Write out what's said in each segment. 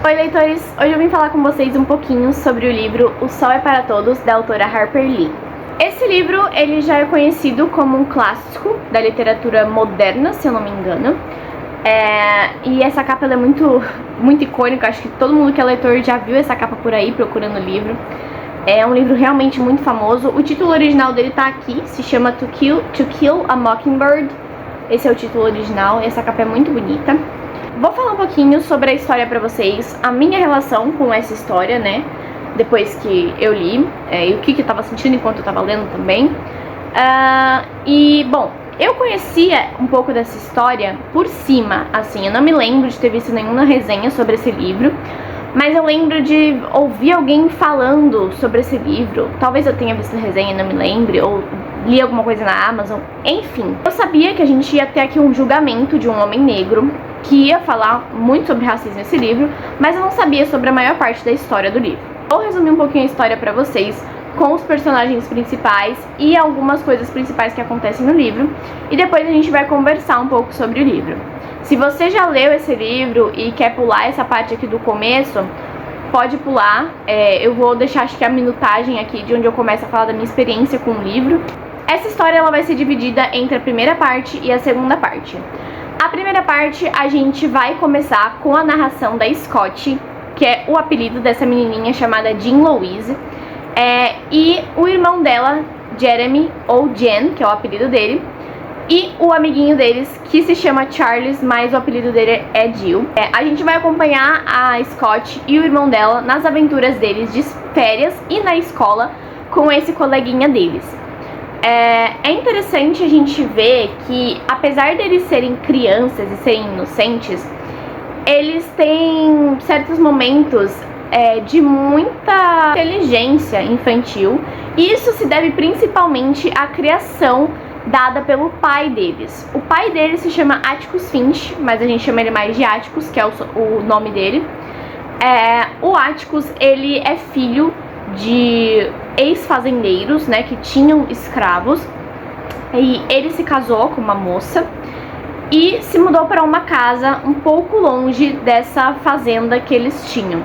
Oi, leitores! Hoje eu vim falar com vocês um pouquinho sobre o livro O Sol é para Todos, da autora Harper Lee. Esse livro, ele já é conhecido como um clássico da literatura moderna, se eu não me engano. E essa capa ela é muito icônica, acho que todo mundo que é leitor já viu essa capa por aí, procurando o livro. É um livro realmente muito famoso. O título original dele tá aqui, se chama To Kill a Mockingbird. Esse é o título original, e essa capa é muito bonita. Vou falar um pouquinho sobre a história pra vocês, a minha relação com essa história, né, depois que eu li, e o que eu tava sentindo enquanto eu tava lendo também. Bom, eu conhecia um pouco dessa história por cima, assim, eu não me lembro de ter visto nenhuma resenha sobre esse livro, mas eu lembro de ouvir alguém falando sobre esse livro. Talvez eu tenha visto resenha e não me lembre, ou li alguma coisa na Amazon, enfim. Eu sabia que a gente ia ter aqui um julgamento de um homem negro, que ia falar muito sobre racismo nesse livro, mas eu não sabia sobre a maior parte da história do livro. Vou resumir um pouquinho a história pra vocês, com os personagens principais e algumas coisas principais que acontecem no livro, e depois a gente vai conversar um pouco sobre o livro. Se você já leu esse livro e quer pular essa parte aqui do começo, pode pular. Eu vou deixar, acho que a minutagem aqui de onde eu começo a falar da minha experiência com o livro. Essa história ela vai ser dividida entre a primeira parte e a segunda parte. A primeira parte a gente vai começar com a narração da Scott, que é o apelido dessa menininha chamada Jean Louise, e o irmão dela, Jeremy, ou Jen, que é o apelido dele, e o amiguinho deles, que se chama Charles, mas o apelido dele é Jill. A gente vai acompanhar a Scott e o irmão dela nas aventuras deles de férias e na escola com esse coleguinha deles. É interessante a gente ver que, apesar deles serem crianças e serem inocentes, eles têm certos momentos de muita inteligência infantil, e isso se deve principalmente à criação dada pelo pai deles. O pai deles se chama Atticus Finch, mas a gente chama ele mais de Atticus, que é o nome dele. O Atticus, ele é filho de ex-fazendeiros, né, que tinham escravos, e ele se casou com uma moça e se mudou para uma casa um pouco longe dessa fazenda que eles tinham,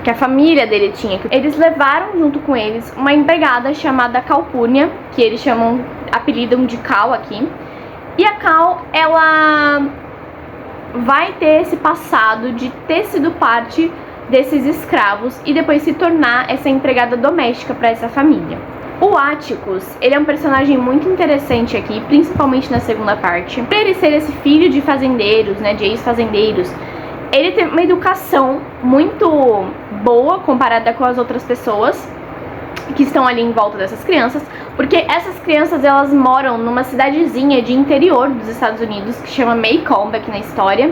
que a família dele tinha. Eles levaram junto com eles uma empregada chamada Calpurnia, que eles apelidam de Cal aqui, e a Cal, ela vai ter esse passado de ter sido parte desses escravos e depois se tornar essa empregada doméstica para essa família. O Atticus, ele é um personagem muito interessante aqui, principalmente na segunda parte. Por ele ser esse filho de fazendeiros, né, de ex-fazendeiros, ele tem uma educação muito boa comparada com as outras pessoas que estão ali em volta dessas crianças, porque essas crianças, elas moram numa cidadezinha de interior dos Estados Unidos que chama Maycomb aqui na história,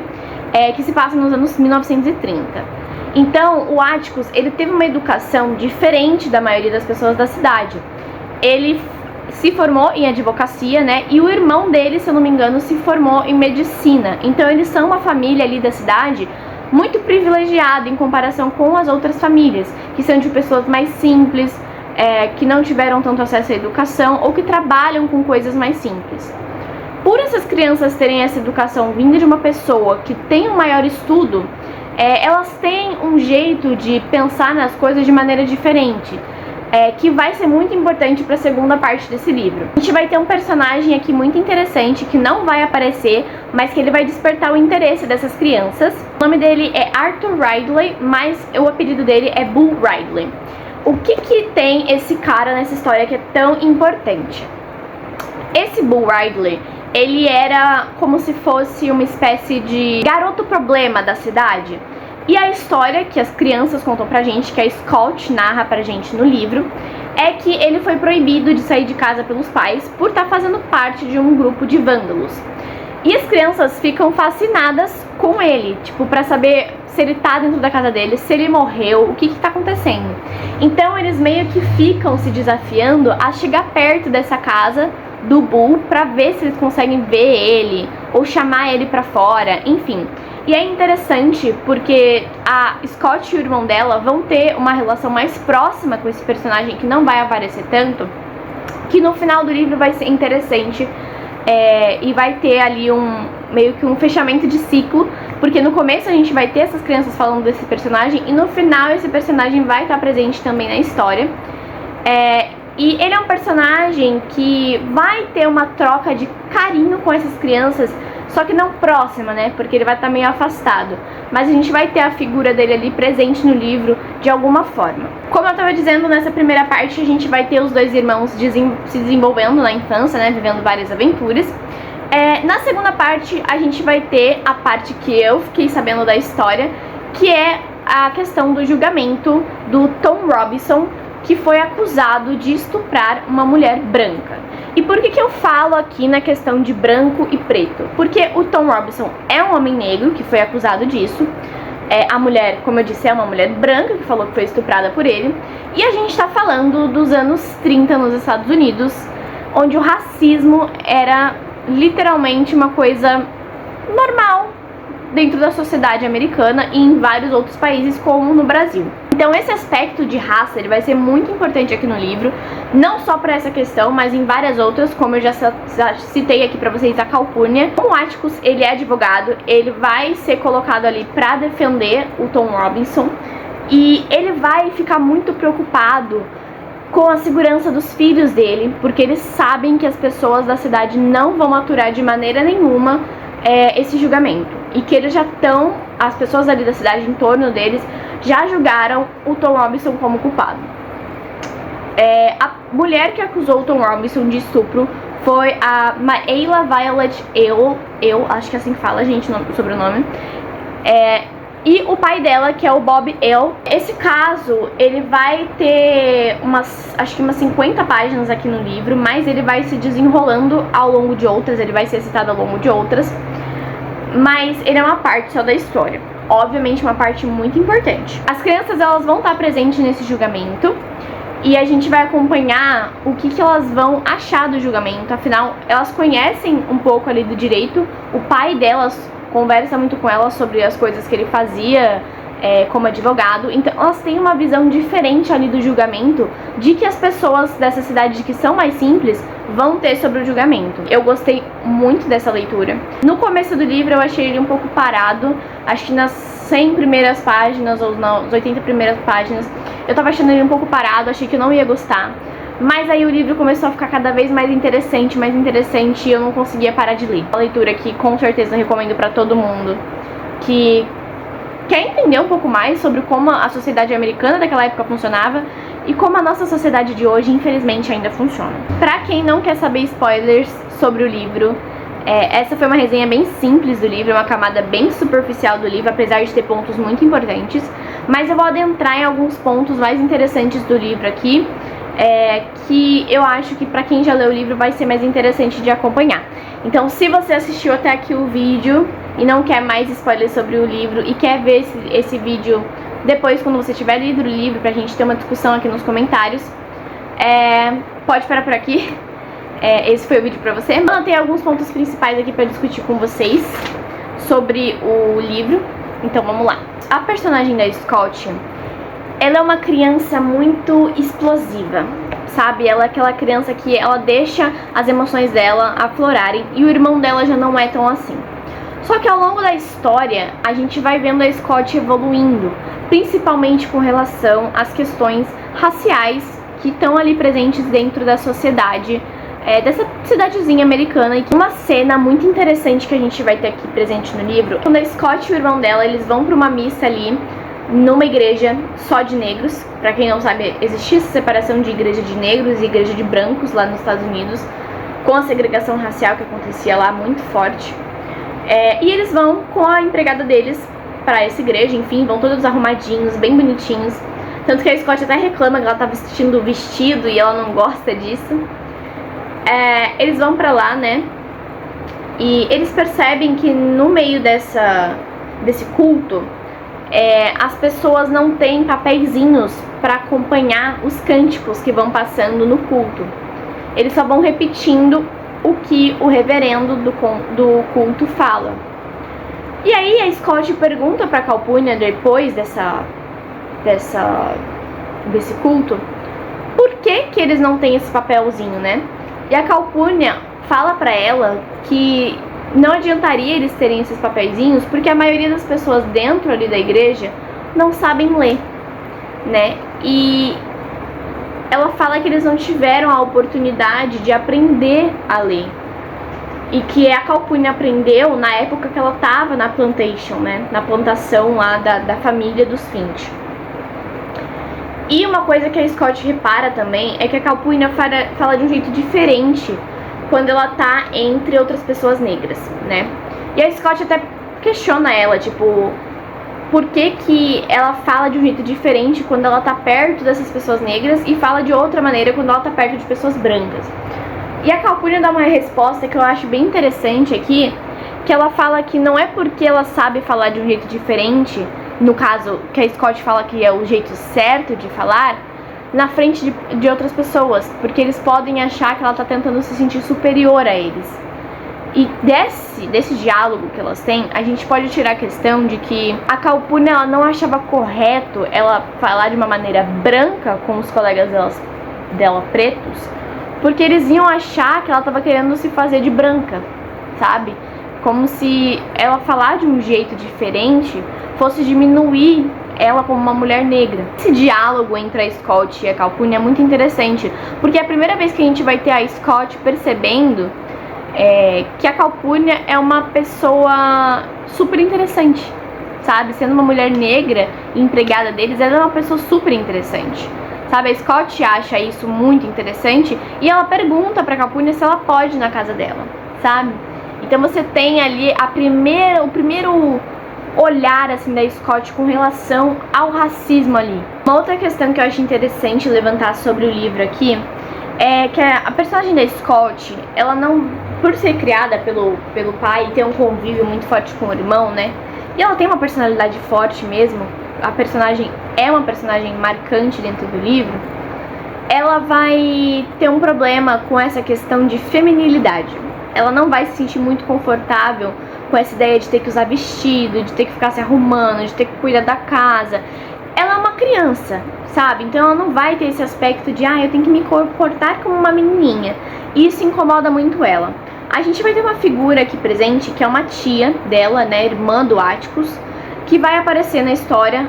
que se passa nos anos 1930. Então, o Atticus, ele teve uma educação diferente da maioria das pessoas da cidade. Ele se formou em advocacia, né? E o irmão dele, se eu não me engano, se formou em medicina. Então, eles são uma família ali da cidade muito privilegiada em comparação com as outras famílias, que são de pessoas mais simples, que não tiveram tanto acesso à educação ou que trabalham com coisas mais simples. Por essas crianças terem essa educação vinda de uma pessoa que tem um maior estudo, elas têm um jeito de pensar nas coisas de maneira diferente, que vai ser muito importante para a segunda parte desse livro. A gente vai ter um personagem aqui muito interessante que não vai aparecer, mas que ele vai despertar o interesse dessas crianças. O nome dele é Arthur Ridley, mas o apelido dele é Bull Ridley. O que tem esse cara nessa história que é tão importante? Esse Bull Ridley, ele era como se fosse uma espécie de garoto problema da cidade. E a história que as crianças contam pra gente, que a Scott narra pra gente no livro, é que ele foi proibido de sair de casa pelos pais por estar fazendo parte de um grupo de vândalos. E as crianças ficam fascinadas com ele, tipo, pra saber se ele tá dentro da casa dele, se ele morreu, o que tá acontecendo. Então eles meio que ficam se desafiando a chegar perto dessa casa do Bull pra ver se eles conseguem ver ele ou chamar ele pra fora, enfim. E é interessante porque a Scott e o irmão dela vão ter uma relação mais próxima com esse personagem que não vai aparecer tanto, que no final do livro vai ser interessante, e vai ter ali meio que um fechamento de ciclo porque no começo a gente vai ter essas crianças falando desse personagem e no final esse personagem vai estar presente também na história. E ele é um personagem que vai ter uma troca de carinho com essas crianças, só que não próxima, né? Porque ele vai estar meio afastado. Mas a gente vai ter a figura dele ali presente no livro de alguma forma. Como eu estava dizendo, nessa primeira parte a gente vai ter os dois irmãos se desenvolvendo na infância, né? Vivendo várias aventuras. Na segunda parte a gente vai ter a parte que eu fiquei sabendo da história, que é a questão do julgamento do Tom Robinson, que foi acusado de estuprar uma mulher branca. E por que eu falo aqui na questão de branco e preto? Porque o Tom Robinson é um homem negro que foi acusado disso. A mulher, como eu disse, é uma mulher branca que falou que foi estuprada por ele. E a gente está falando dos anos 30 nos Estados Unidos, onde o racismo era literalmente uma coisa normal dentro da sociedade americana e em vários outros países, como no Brasil. Então esse aspecto de raça ele vai ser muito importante aqui no livro, não só para essa questão, mas em várias outras, como eu já citei aqui para vocês, a Calpurnia. O Atticus, ele é advogado, ele vai ser colocado ali para defender o Tom Robinson e ele vai ficar muito preocupado com a segurança dos filhos dele, porque eles sabem que as pessoas da cidade não vão aturar de maneira nenhuma esse julgamento, e que eles já estão, as pessoas ali da cidade em torno deles já julgaram o Tom Robinson como culpado. A mulher que acusou o Tom Robinson de estupro foi a Maela Violet Eu acho que assim fala, gente, o sobrenome. E o pai dela, que é o Bob El. Esse caso, ele vai ter acho que umas 50 páginas aqui no livro, mas ele vai se desenrolando ao longo de outras, ele vai ser citado ao longo de outras. Mas ele é uma parte só da história. Obviamente uma parte muito importante. As crianças, elas vão estar presentes nesse julgamento e a gente vai acompanhar o que elas vão achar do julgamento. Afinal, elas conhecem um pouco ali do direito. O pai delas conversa muito com elas sobre as coisas que ele fazia como advogado. Então elas têm uma visão diferente ali do julgamento de que as pessoas dessa cidade que são mais simples vão ter sobre o julgamento. Eu gostei muito dessa leitura. No começo do livro eu achei ele um pouco parado, acho que nas 100 primeiras páginas ou nas 80 primeiras páginas eu tava achando ele um pouco parado, achei que eu não ia gostar. Mas aí o livro começou a ficar cada vez mais interessante e eu não conseguia parar de ler. Uma leitura que com certeza eu recomendo pra todo mundo que quer entender um pouco mais sobre como a sociedade americana daquela época funcionava e como a nossa sociedade de hoje, infelizmente, ainda funciona. Pra quem não quer saber spoilers sobre o livro, essa foi uma resenha bem simples do livro, uma camada bem superficial do livro, apesar de ter pontos muito importantes. Mas eu vou adentrar em alguns pontos mais interessantes do livro aqui, que eu acho que pra quem já leu o livro vai ser mais interessante de acompanhar. Então, se você assistiu até aqui o vídeo e não quer mais spoilers sobre o livro e quer ver esse vídeo depois, quando você tiver lido o livro, pra gente ter uma discussão aqui nos comentários, pode parar por aqui. Esse foi o vídeo pra você. Eu tenho alguns pontos principais aqui pra discutir com vocês sobre o livro. Então vamos lá. A personagem da Scott, ela é uma criança muito explosiva, sabe? Ela é aquela criança que ela deixa as emoções dela aflorarem e o irmão dela já não é tão assim. Só que ao longo da história, a gente vai vendo a Scott evoluindo, principalmente com relação às questões raciais que estão ali presentes dentro da sociedade, dessa cidadezinha americana. E uma cena muito interessante que a gente vai ter aqui presente no livro, quando a Scott e o irmão dela, eles vão para uma missa ali, numa igreja só de negros. Pra quem não sabe, existia essa separação de igreja de negros e igreja de brancos lá nos Estados Unidos, com a segregação racial que acontecia lá muito forte. E eles vão com a empregada deles pra essa igreja, enfim, vão todos arrumadinhos, bem bonitinhos. Tanto que a Scott até reclama que ela tá vestindo o vestido e ela não gosta disso. Eles vão pra lá, né? E eles percebem que no meio desse culto, as pessoas não têm papeizinhos para acompanhar os cânticos que vão passando no culto. Eles só vão repetindo o que o reverendo do culto fala. E aí a Scott pergunta para Calpurnia, depois desse culto, por que eles não têm esse papelzinho, né? E a Calpurnia fala para ela que não adiantaria eles terem esses papeizinhos, porque a maioria das pessoas dentro ali da igreja não sabem ler, né? E ela fala que eles não tiveram a oportunidade de aprender a ler. E que a Calpurnia aprendeu na época que ela estava na plantation, né? Na plantação lá da família dos Finch. E uma coisa que a Scott repara também é que a Calpurnia fala de um jeito diferente quando ela tá entre outras pessoas negras, né? E a Scott até questiona ela, tipo, por que ela fala de um jeito diferente quando ela tá perto dessas pessoas negras e fala de outra maneira quando ela tá perto de pessoas brancas. E a Calpurnia dá uma resposta que eu acho bem interessante aqui, que ela fala que não é porque ela sabe falar de um jeito diferente, no caso, que a Scott fala que é o jeito certo de falar, na frente de outras pessoas, porque eles podem achar que ela tá tentando se sentir superior a eles. E desse diálogo que elas têm, a gente pode tirar a questão de que a Calpurnia ela não achava correto ela falar de uma maneira branca com os colegas dela pretos, porque eles iam achar que ela tava querendo se fazer de branca, sabe? Como se ela falar de um jeito diferente fosse diminuir ela como uma mulher negra. Esse diálogo entre a Scott e a Calpurnia é muito interessante, porque é a primeira vez que a gente vai ter a Scott percebendo que a Calpurnia é uma pessoa super interessante, sabe? Sendo uma mulher negra e empregada deles, ela é uma pessoa super interessante, sabe? A Scott acha isso muito interessante e ela pergunta pra Calpurnia se ela pode ir na casa dela, sabe? Então você tem ali o primeiro olhar assim da Scott com relação ao racismo ali. Uma outra questão que eu acho interessante levantar sobre o livro aqui é que a personagem da Scott, ela não, por ser criada pelo pai e ter um convívio muito forte com o irmão, né? E ela tem uma personalidade forte mesmo, a personagem é uma personagem marcante dentro do livro, ela vai ter um problema com essa questão de feminilidade. Ela não vai se sentir muito confortável com essa ideia de ter que usar vestido, de ter que ficar se arrumando, de ter que cuidar da casa. Ela é uma criança, sabe? Então ela não vai ter esse aspecto de eu tenho que me comportar como uma menininha. E isso incomoda muito ela. A gente vai ter uma figura aqui presente, que é uma tia dela, né, irmã do Atticus, que vai aparecer na história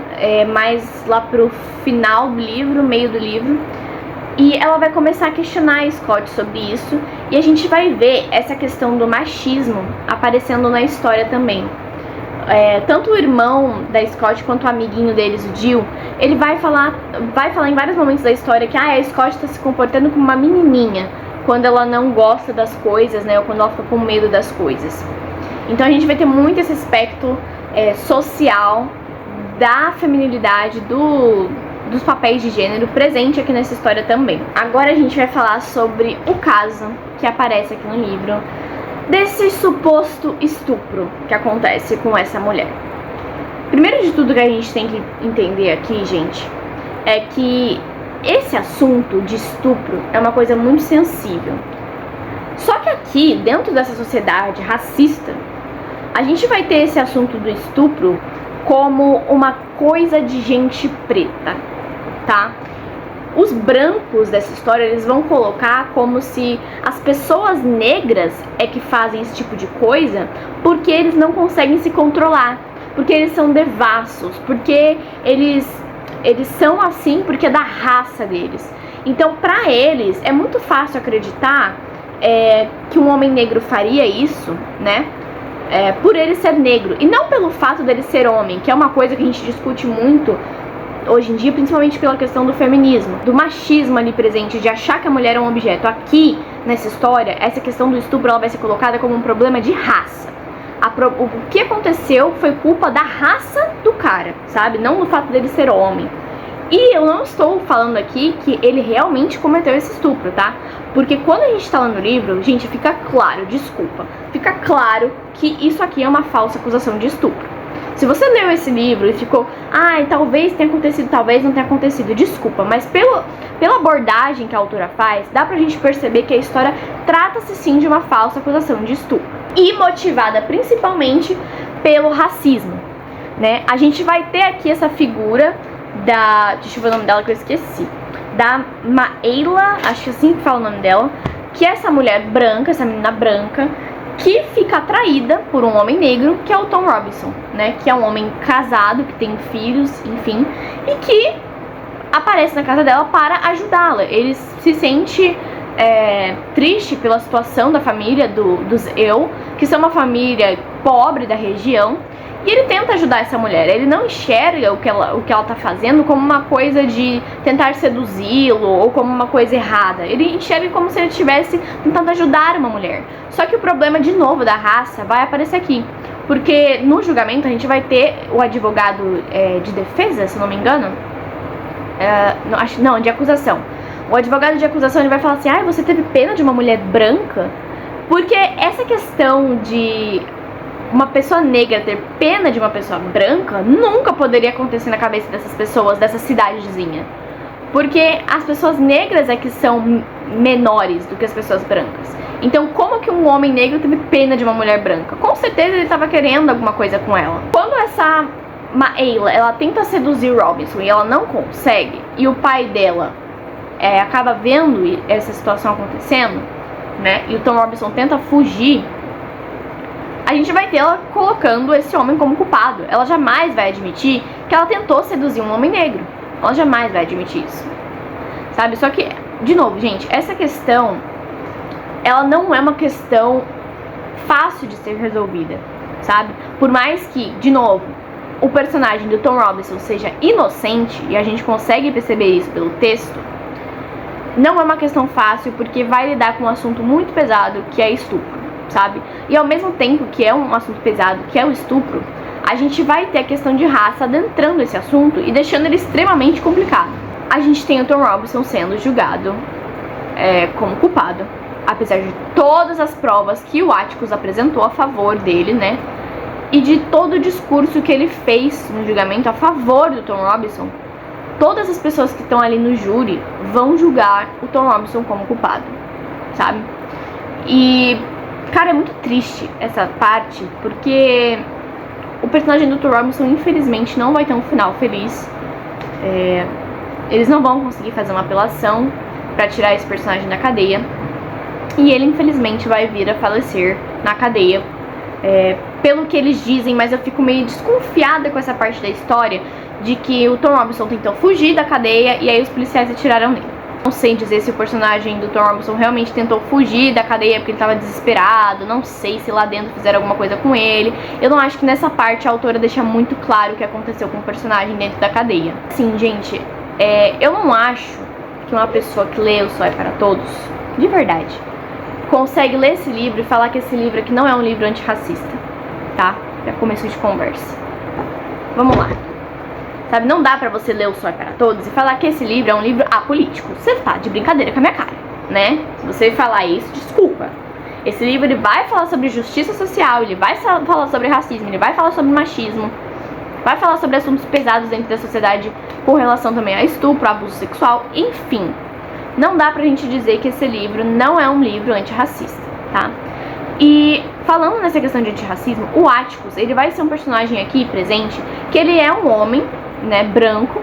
mais lá pro final do livro, meio do livro. E ela vai começar a questionar a Scott sobre isso. E a gente vai ver essa questão do machismo aparecendo na história também. Tanto o irmão da Scott quanto o amiguinho deles, o Jill, ele vai falar em vários momentos da história que a Scott está se comportando como uma menininha quando ela não gosta das coisas, né, ou quando ela fica com medo das coisas. Então a gente vai ter muito esse aspecto social da feminilidade, dos papéis de gênero presente aqui nessa história também. Agora a gente vai falar sobre o caso que aparece aqui no livro, desse suposto estupro que acontece com essa mulher. Primeiro de tudo que a gente tem que entender aqui, gente, é que esse assunto de estupro é uma coisa muito sensível. Só que aqui, dentro dessa sociedade racista, a gente vai ter esse assunto do estupro como uma coisa de gente preta, tá? Os brancos dessa história, eles vão colocar como se as pessoas negras é que fazem esse tipo de coisa porque eles não conseguem se controlar, porque eles são devassos, porque eles são assim porque é da raça deles. Então, pra eles, é muito fácil acreditar que um homem negro faria isso, né? Por ele ser negro, e não pelo fato dele ser homem, que é uma coisa que a gente discute muito hoje em dia, principalmente pela questão do feminismo, do machismo ali presente, de achar que a mulher é um objeto. Aqui, nessa história, essa questão do estupro ela vai ser colocada como um problema de raça. O que aconteceu foi culpa da raça do cara, sabe? Não do fato dele ser homem. E eu não estou falando aqui que ele realmente cometeu esse estupro, tá? Porque quando a gente tá lá no livro, gente, fica claro, desculpa, fica claro que isso aqui é uma falsa acusação de estupro. Se você leu esse livro e ficou, talvez tenha acontecido, talvez não tenha acontecido, desculpa, mas pela abordagem que a autora faz, dá pra gente perceber que a história trata-se sim de uma falsa acusação de estupro. E motivada principalmente pelo racismo, né? A gente vai ter aqui essa figura deixa eu ver o nome dela que eu esqueci, da Maela, acho que assim que fala o nome dela, que é essa mulher branca, essa menina branca, que fica atraída por um homem negro, que é o Tom Robinson, né? Que é um homem casado, que tem filhos, enfim, e que aparece na casa dela para ajudá-la. Ele se sente triste pela situação da família dos Eu, que são uma família pobre da região, e ele tenta ajudar essa mulher. Ele não enxerga o que ela tá fazendo como uma coisa de tentar seduzi-lo ou como uma coisa errada. Ele enxerga como se ele estivesse tentando ajudar uma mulher. Só que o problema, de novo, da raça vai aparecer aqui. Porque no julgamento a gente vai ter o advogado de defesa, se não me engano. Não, de acusação. O advogado de acusação, ele vai falar assim: você teve pena de uma mulher branca? Porque essa questão de uma pessoa negra ter pena de uma pessoa branca nunca poderia acontecer na cabeça dessas pessoas, dessa cidadezinha. Porque as pessoas negras é que são menores do que as pessoas brancas. Então, como que um homem negro teve pena de uma mulher branca? Com certeza ele estava querendo alguma coisa com ela. Quando essa Maela, ela tenta seduzir o Robinson e ela não consegue, e o pai dela acaba vendo essa situação acontecendo, né, e o Tom Robinson tenta fugir, a gente vai ter ela colocando esse homem como culpado. Ela jamais vai admitir que ela tentou seduzir um homem negro. Ela jamais vai admitir isso, sabe? Só que, de novo, gente, essa questão, ela não é uma questão fácil de ser resolvida, sabe? Por mais que, de novo, o personagem do Tom Robinson seja inocente, e a gente consegue perceber isso pelo texto, não é uma questão fácil, porque vai lidar com um assunto muito pesado, que é estupro, sabe? E ao mesmo tempo que é um assunto pesado, que é o estupro, a gente vai ter a questão de raça adentrando esse assunto e deixando ele extremamente complicado. A gente tem o Tom Robinson sendo julgado como culpado, apesar de todas as provas que o Atticus apresentou a favor dele, né? E de todo o discurso que ele fez no julgamento a favor do Tom Robinson. Todas as pessoas que estão ali no júri vão julgar o Tom Robinson como culpado, sabe? E, cara, é muito triste essa parte, porque o personagem do Tom Robinson, infelizmente, não vai ter um final feliz. Eles não vão conseguir fazer uma apelação pra tirar esse personagem da cadeia. E ele, infelizmente, vai vir a falecer na cadeia, pelo que eles dizem, mas eu fico meio desconfiada com essa parte da história, de que o Tom Robinson tentou fugir da cadeia e aí os policiais atiraram nele. Não sei dizer se o personagem do Tom Robinson realmente tentou fugir da cadeia porque ele estava desesperado, não sei se lá dentro fizeram alguma coisa com ele. Eu não acho que nessa parte a autora deixa muito claro o que aconteceu com o personagem dentro da cadeia. Sim, gente, eu não acho que uma pessoa que lê O Sol é para Todos, de verdade, consegue ler esse livro e falar que esse livro aqui não é um livro antirracista, tá? Já começou de conversa. Vamos lá. Sabe, não dá pra você ler O Sol é para Todos e falar que esse livro é um livro apolítico. Você tá de brincadeira com a minha cara, né? Se você falar isso, desculpa. Esse livro, ele vai falar sobre justiça social, ele vai falar sobre racismo, ele vai falar sobre machismo, vai falar sobre assuntos pesados dentro da sociedade com relação também a estupro, abuso sexual, enfim. Não dá pra gente dizer que esse livro não é um livro antirracista, tá? E falando nessa questão de antirracismo, o Atticus, ele vai ser um personagem aqui presente, que ele é um homem, né, branco,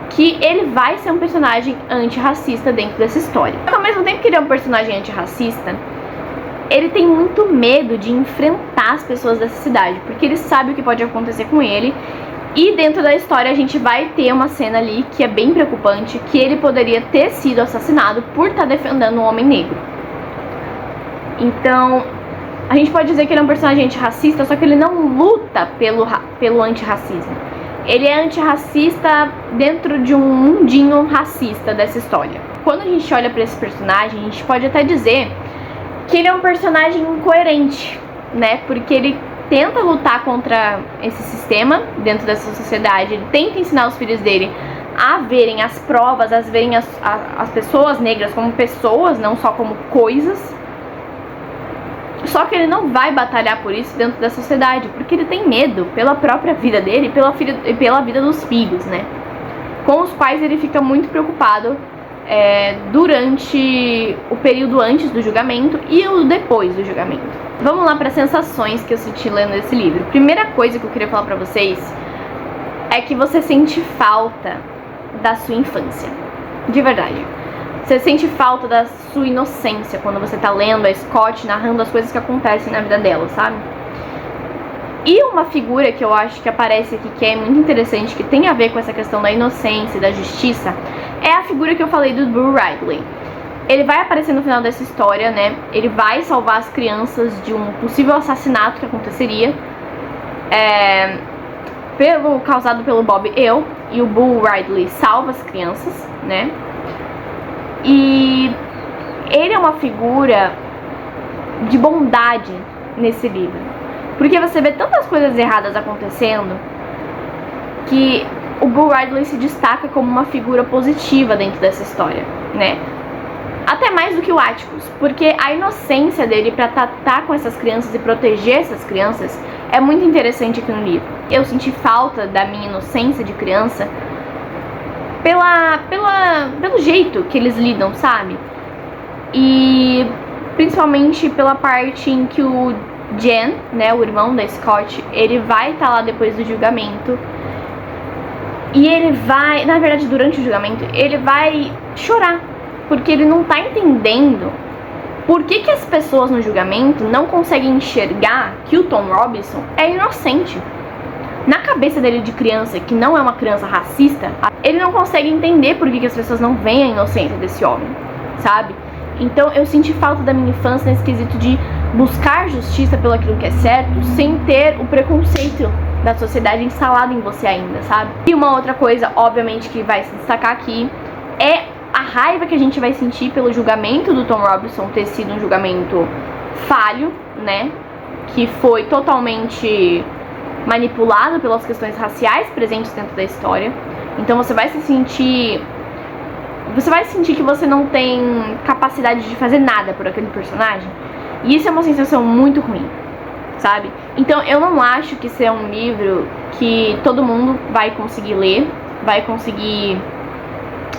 que ele vai ser um personagem antirracista dentro dessa história. Ao mesmo tempo que ele é um personagem antirracista, ele tem muito medo de enfrentar as pessoas dessa cidade, porque ele sabe o que pode acontecer com ele. E dentro da história a gente vai ter uma cena ali que é bem preocupante, que ele poderia ter sido assassinado por estar defendendo um homem negro. Então, a gente pode dizer que ele é um personagem antirracista, só que ele não luta pelo antirracismo. Ele é antirracista dentro de um mundinho racista dessa história. Quando a gente olha para esse personagem, a gente pode até dizer que ele é um personagem incoerente, né? Porque ele tenta lutar contra esse sistema dentro dessa sociedade, ele tenta ensinar os filhos dele a verem as provas, a verem as pessoas negras como pessoas, não só como coisas. Só que ele não vai batalhar por isso dentro da sociedade, porque ele tem medo pela própria vida dele e pela vida dos filhos, né? Com os quais ele fica muito preocupado durante o período antes do julgamento e o depois do julgamento. Vamos lá para as sensações que eu senti lendo esse livro. Primeira coisa que eu queria falar para vocês é que você sente falta da sua infância. De verdade. Você sente falta da sua inocência quando você tá lendo a Scott narrando as coisas que acontecem na vida dela, sabe? E uma figura que eu acho que aparece aqui, que é muito interessante, que tem a ver com essa questão da inocência e da justiça, é a figura que eu falei do Boo Radley. Ele vai aparecer no final dessa história, né? Ele vai salvar as crianças de um possível assassinato que aconteceria causado pelo Bob Ele, e o Boo Radley salva as crianças, né? E ele é uma figura de bondade nesse livro, porque você vê tantas coisas erradas acontecendo que o Boo Radley se destaca como uma figura positiva dentro dessa história, né? Até mais do que o Atticus, porque a inocência dele pra tratar com essas crianças e proteger essas crianças é muito interessante aqui no livro. Eu senti falta da minha inocência de criança pelo jeito que eles lidam, sabe? E principalmente pela parte em que o Jen, né, o irmão da Scott, ele vai estar lá depois do julgamento. E ele vai, na verdade, durante o julgamento, ele vai chorar, porque ele não tá entendendo por que as pessoas no julgamento não conseguem enxergar que o Tom Robinson é inocente. Na cabeça dele de criança, que não é uma criança racista, ele não consegue entender por que as pessoas não veem a inocência desse homem, sabe? Então eu senti falta da minha infância nesse quesito de buscar justiça pelo aquilo que é certo, sem ter o preconceito da sociedade instalado em você ainda, sabe? E uma outra coisa, obviamente, que vai se destacar aqui é a raiva que a gente vai sentir pelo julgamento do Tom Robinson ter sido um julgamento falho, né? Que foi totalmente manipulado pelas questões raciais presentes dentro da história. Então você vai sentir que você não tem capacidade de fazer nada por aquele personagem. E isso é uma sensação muito ruim, sabe? Então eu não acho que isso é um livro que todo mundo vai conseguir ler, vai conseguir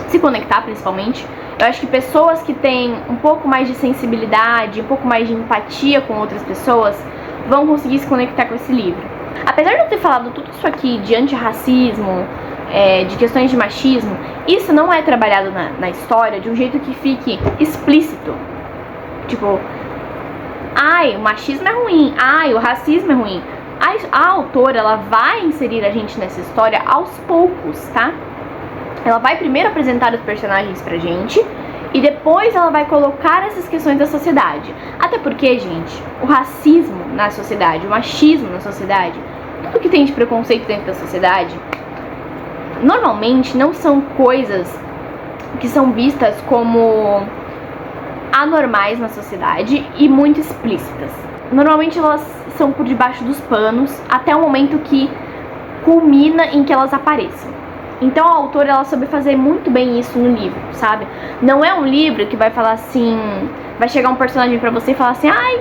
se conectar, principalmente. Eu acho que pessoas que têm um pouco mais de sensibilidade, um pouco mais de empatia com outras pessoas, vão conseguir se conectar com esse livro. Apesar de eu ter falado tudo isso aqui de antirracismo, de questões de machismo, isso não é trabalhado na história de um jeito que fique explícito. Tipo, ai, o machismo é ruim, ai, o racismo é ruim. A autora, ela vai inserir a gente nessa história aos poucos, tá? Ela vai primeiro apresentar os personagens pra gente e depois ela vai colocar essas questões da sociedade. Até porque, gente, o racismo na sociedade, o machismo na sociedade, tudo que tem de preconceito dentro da sociedade, normalmente não são coisas que são vistas como anormais na sociedade e muito explícitas. Normalmente elas são por debaixo dos panos até o momento que culmina em que elas apareçam. Então a autora, ela soube fazer muito bem isso no livro, sabe? Não é um livro que vai falar assim, vai chegar um personagem pra você e falar assim, ai,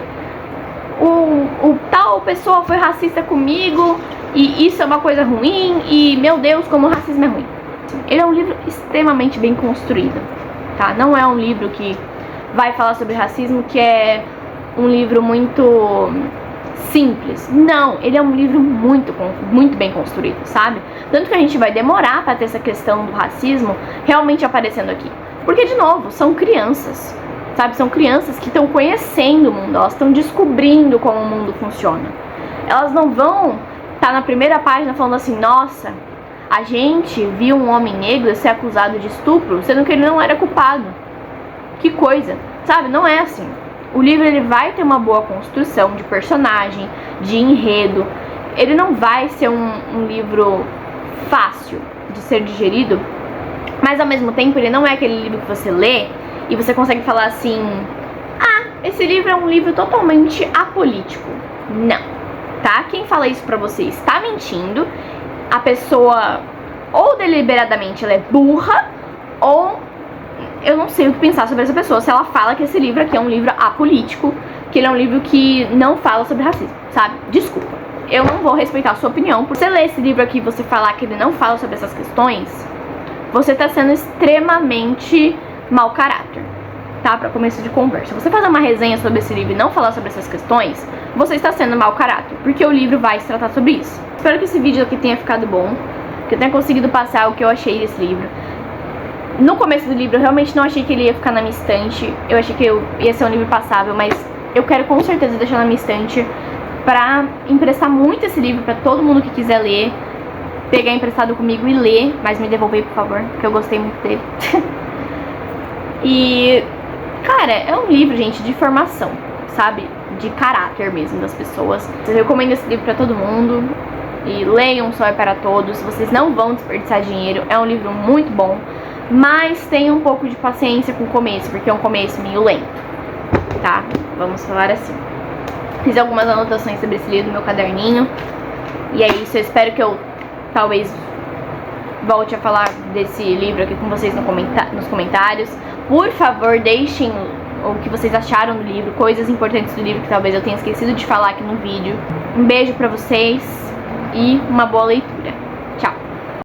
o tal pessoa foi racista comigo e isso é uma coisa ruim e, meu Deus, como o racismo é ruim. Ele é um livro extremamente bem construído, tá? Não é um livro que vai falar sobre racismo, que é um livro muito simples. Não, ele é um livro muito bem construído, sabe? Tanto que a gente vai demorar pra ter essa questão do racismo realmente aparecendo aqui. Porque, de novo, são crianças, sabe? São crianças que estão conhecendo o mundo, elas estão descobrindo como o mundo funciona. Elas não vão estar na primeira página falando assim, nossa, a gente viu um homem negro ser acusado de estupro, sendo que ele não era culpado. Que coisa, sabe? Não é assim. O livro, ele vai ter uma boa construção de personagem, de enredo. Ele não vai ser um livro fácil de ser digerido, mas ao mesmo tempo ele não é aquele livro que você lê e você consegue falar assim, ah, esse livro é um livro totalmente apolítico. Não, tá? Quem fala isso pra você está mentindo. A pessoa, ou deliberadamente ela é burra, ou eu não sei o que pensar sobre essa pessoa se ela fala que esse livro aqui é um livro apolítico, que ele é um livro que não fala sobre racismo, sabe? Desculpa, eu não vou respeitar a sua opinião. Por você ler esse livro aqui e você falar que ele não fala sobre essas questões, você tá sendo extremamente mau caráter, tá? Pra começo de conversa. Você fazer uma resenha sobre esse livro e não falar sobre essas questões, você está sendo mau caráter, porque o livro vai se tratar sobre isso. Espero que esse vídeo aqui tenha ficado bom, que eu tenha conseguido passar o que eu achei desse livro. No começo do livro eu realmente não achei que ele ia ficar na minha estante. Eu achei que ia ser um livro passável, mas eu quero com certeza deixar na minha estante pra emprestar muito esse livro pra todo mundo que quiser ler. Pegar emprestado comigo e ler, mas me devolver, por favor, porque eu gostei muito dele. E, cara, é um livro, gente, de formação, sabe? De caráter mesmo das pessoas. Eu recomendo esse livro pra todo mundo. E leiam Só é para Todos. Vocês não vão desperdiçar dinheiro. É um livro muito bom, mas tenham um pouco de paciência com o começo, porque é um começo meio lento, tá? Vamos falar assim. Fiz algumas anotações sobre esse livro no meu caderninho. E é isso, eu espero que eu talvez volte a falar desse livro aqui com vocês nos comentários. Por favor, deixem o que vocês acharam do livro, coisas importantes do livro que talvez eu tenha esquecido de falar aqui no vídeo. Um beijo pra vocês e uma boa leitura.